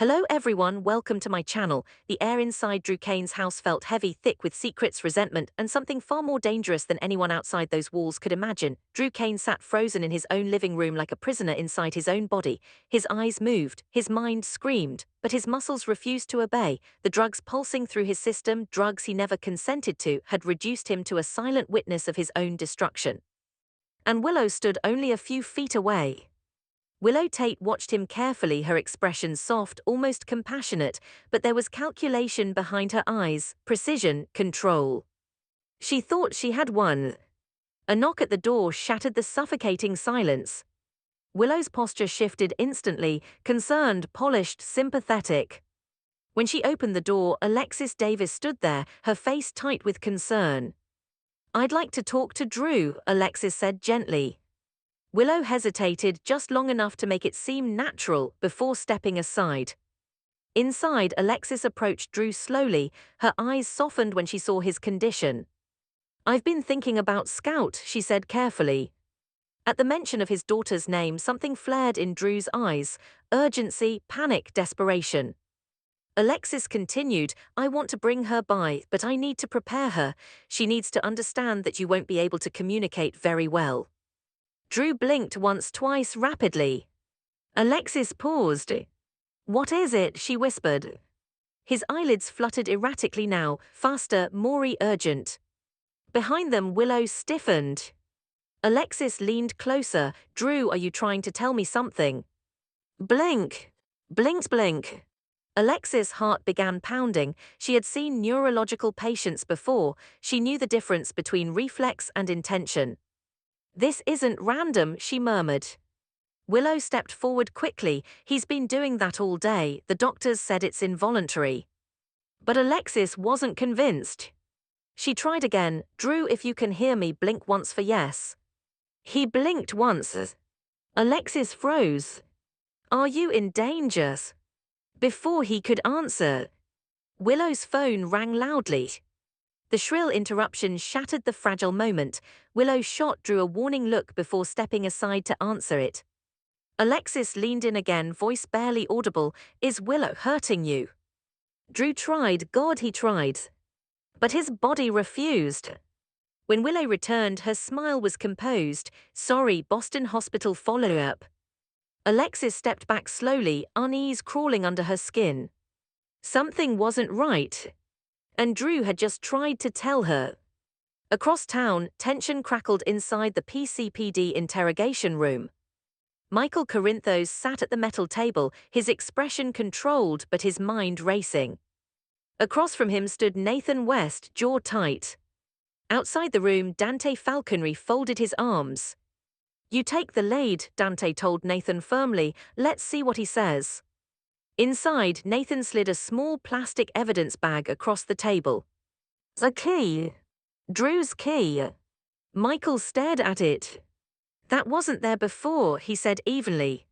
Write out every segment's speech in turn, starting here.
Hello everyone, welcome to my channel. The air inside Drew Cain's house felt heavy, thick with secrets, resentment, and something far more dangerous than anyone outside those walls could imagine. Drew Cain sat frozen in his own living room like a prisoner inside his own body. His eyes moved, his mind screamed, but his muscles refused to obey. The drugs pulsing through his system, drugs he never consented to, had reduced him to a silent witness of his own destruction. And Willow stood only a few feet away. Willow Tait watched him carefully, her expression soft, almost compassionate, but there was calculation behind her eyes, precision, control. She thought she had won. A knock at the door shattered the suffocating silence. Willow's posture shifted instantly, concerned, polished, sympathetic. When she opened the door, Alexis Davis stood there, her face tight with concern. "I'd like to talk to Drew," Alexis said gently. Willow hesitated just long enough to make it seem natural before stepping aside. Inside, Alexis approached Drew slowly, her eyes softened when she saw his condition. "I've been thinking about Scout," she said carefully. At the mention of his daughter's name, something flared in Drew's eyes, urgency, panic, desperation. Alexis continued, "I want to bring her by, but I need to prepare her. She needs to understand that you won't be able to communicate very well." Drew blinked once, twice, rapidly. Alexis paused. "What is it?" she whispered. His eyelids fluttered erratically now, faster, more urgent. Behind them, Willow stiffened. Alexis leaned closer. "Drew, are you trying to tell me something?" "Blink. Blink. Alexis' heart began pounding. She had seen neurological patients before. She knew the difference between reflex and intention. "This isn't random," she murmured. Willow stepped forward quickly. "He's been doing that all day. The doctors said it's involuntary." But Alexis wasn't convinced. She tried again. "Drew, if you can hear me, blink once for yes." He blinked once. Alexis froze. "Are you in danger?" Before he could answer, Willow's phone rang loudly. The shrill interruption shattered the fragile moment. Willow shot Drew a warning look before stepping aside to answer it. Alexis leaned in again, voice barely audible. "Is Willow hurting you?" Drew tried, God, he tried. But his body refused. When Willow returned, her smile was composed. "Sorry, Boston Hospital follow-up." Alexis stepped back slowly, unease crawling under her skin. Something wasn't right. And Drew had just tried to tell her. Across town, tension crackled inside the PCPD interrogation room. Michael Corinthos sat at the metal table, his expression controlled but his mind racing. Across from him stood Nathan West, jaw tight. Outside the room, Dante Falconry folded his arms. "You take the lead," Dante told Nathan firmly. "Let's see what he says." Inside, Nathan slid a small plastic evidence bag across the table. "A key. Drew's key." Michael stared at it. "That wasn't there before," he said evenly.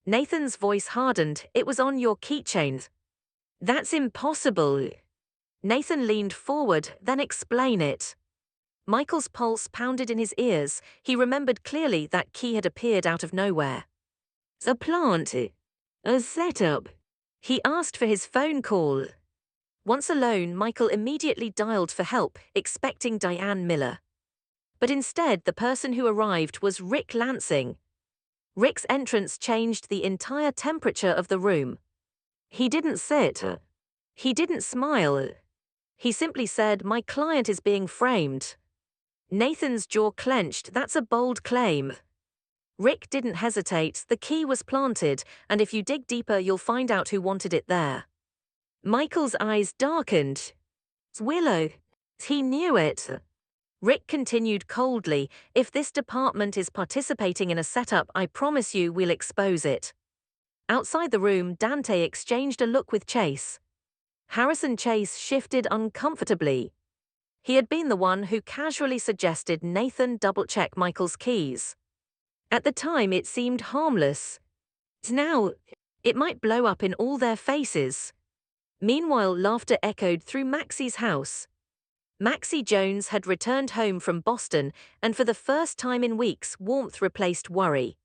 Nathan's voice hardened. "It was on your keychain." "That's impossible." Nathan leaned forward. "Then explain it." Michael's pulse pounded in his ears. He remembered clearly that key had appeared out of nowhere. "A plant. A setup." He asked for his phone call. Once alone, Michael immediately dialed for help, expecting Diane Miller. But instead, the person who arrived was Rick Lansing. Rick's entrance changed the entire temperature of the room. He didn't sit. He didn't smile. He simply said, "My client is being framed." Nathan's jaw clenched. "That's a bold claim." Rick didn't hesitate. "The key was planted, and if you dig deeper, you'll find out who wanted it there." Michael's eyes darkened. "Willow. He knew it." Rick continued coldly, "If this department is participating in a setup, I promise you we'll expose it." Outside the room, Dante exchanged a look with Chase. Harrison Chase shifted uncomfortably. He had been the one who casually suggested Nathan double-check Michael's keys. At the time, it seemed harmless. Now, it might blow up in all their faces. Meanwhile, laughter echoed through Maxie's house. Maxie Jones had returned home from Boston, and for the first time in weeks, warmth replaced worry.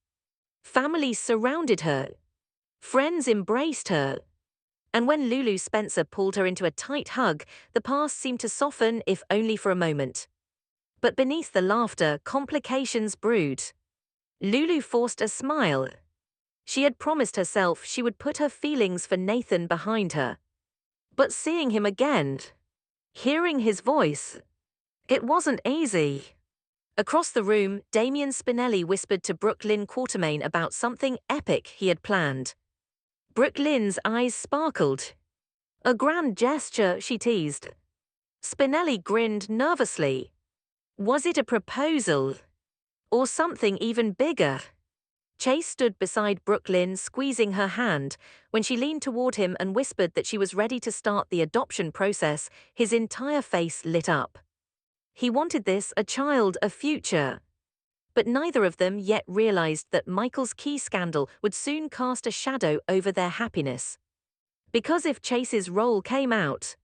Family surrounded her. Friends embraced her. And when Lulu Spencer pulled her into a tight hug, the past seemed to soften, if only for a moment. But beneath the laughter, complications brewed. Lulu forced a smile. She had promised herself she would put her feelings for Nathan behind her. But seeing him again, hearing his voice, it wasn't easy. Across the room, Damien Spinelli whispered to Brooke Lynn Quartermain about something epic he had planned. Brooke Lynn's eyes sparkled. A grand gesture, she teased. Spinelli grinned nervously. Was it a proposal? Or something even bigger? Chase stood beside Brooke Lynn, squeezing her hand. When she leaned toward him and whispered that she was ready to start the adoption process, his entire face lit up. He wanted this, a child, a future. But neither of them yet realized that Michael's key scandal would soon cast a shadow over their happiness. Because if Chase's role came out,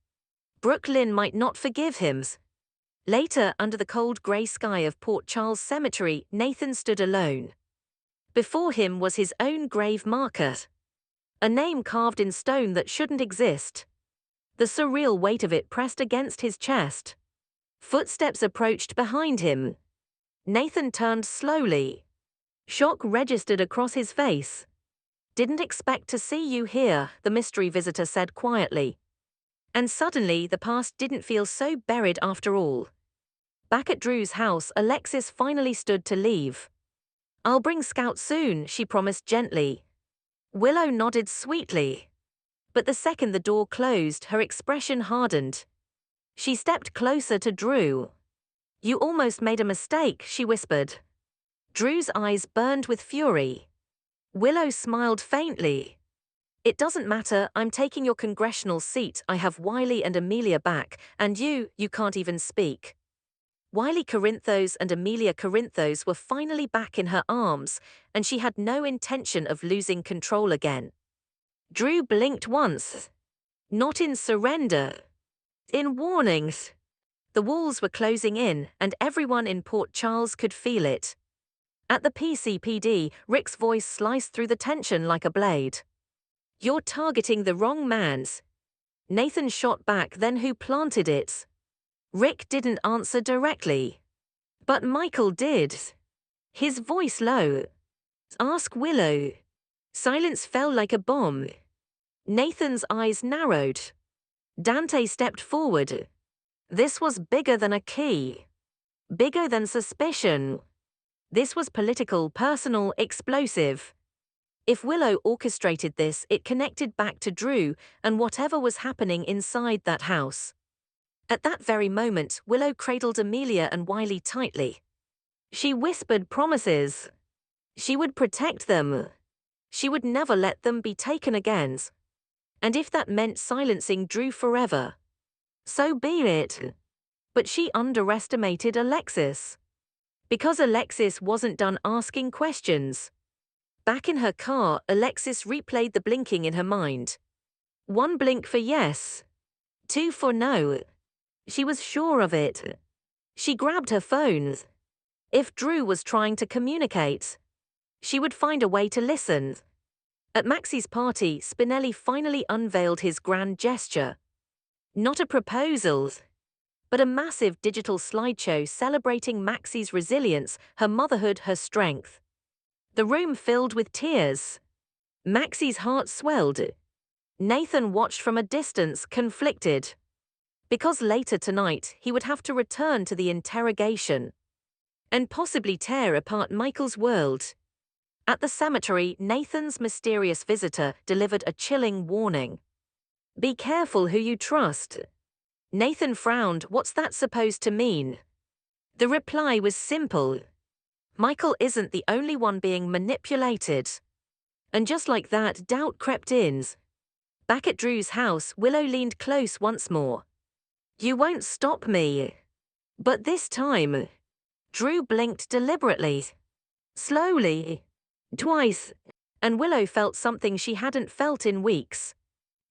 Brooke Lynn might not forgive him. Later, under the cold grey sky of Port Charles Cemetery, Nathan stood alone. Before him was his own grave marker. A name carved in stone that shouldn't exist. The surreal weight of it pressed against his chest. Footsteps approached behind him. Nathan turned slowly. Shock registered across his face. "Didn't expect to see you here," the mystery visitor said quietly. And suddenly, the past didn't feel so buried after all. Back at Drew's house, Alexis finally stood to leave. "I'll bring Scout soon," she promised gently. Willow nodded sweetly. But the second the door closed, her expression hardened. She stepped closer to Drew. "You almost made a mistake," she whispered. Drew's eyes burned with fury. Willow smiled faintly. "It doesn't matter, I'm taking your congressional seat. I have Wiley and Amelia back, and you can't even speak." Wiley Corinthos and Amelia Corinthos were finally back in her arms, and she had no intention of losing control again. Drew blinked once. Not in surrender. In warnings. The walls were closing in, and everyone in Port Charles could feel it. At the PCPD, Rick's voice sliced through the tension like a blade. "You're targeting the wrong man's." Nathan shot back, "Then who planted it?" Rick didn't answer directly. But Michael did. His voice low. "Ask Willow." Silence fell like a bomb. Nathan's eyes narrowed. Dante stepped forward. This was bigger than a key. Bigger than suspicion. This was political, personal, explosive. If Willow orchestrated this, it connected back to Drew and whatever was happening inside that house. At that very moment, Willow cradled Amelia and Wiley tightly. She whispered promises. She would protect them. She would never let them be taken again. And if that meant silencing Drew forever, so be it. But she underestimated Alexis. Because Alexis wasn't done asking questions. Back in her car, Alexis replayed the blinking in her mind. 1 blink for yes. 2 for no. She was sure of it. She grabbed her phone. If Drew was trying to communicate, she would find a way to listen. At Maxie's party, Spinelli finally unveiled his grand gesture. Not a proposal, but a massive digital slideshow celebrating Maxie's resilience, her motherhood, her strength. The room filled with tears. Maxie's heart swelled. Nathan watched from a distance, conflicted. Because later tonight, he would have to return to the interrogation. And possibly tear apart Michael's world. At the cemetery, Nathan's mysterious visitor delivered a chilling warning. "Be careful who you trust." Nathan frowned. "What's that supposed to mean?" The reply was simple. Michael isn't the only one being manipulated. And just like that, doubt crept in. Back at Drew's house, Willow leaned close once more. "You won't stop me." But this time, Drew blinked deliberately. Slowly. Twice. And Willow felt something she hadn't felt in weeks.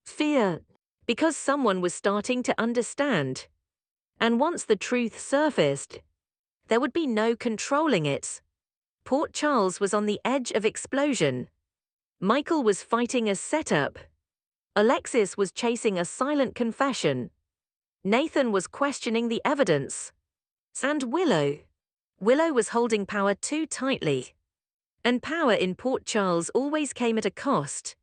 Fear. Because someone was starting to understand. And once the truth surfaced, there would be no controlling it. Port Charles was on the edge of explosion. Michael was fighting a setup. Alexis was chasing a silent confession. Nathan was questioning the evidence. And Willow was holding power too tightly. And power in Port Charles always came at a cost.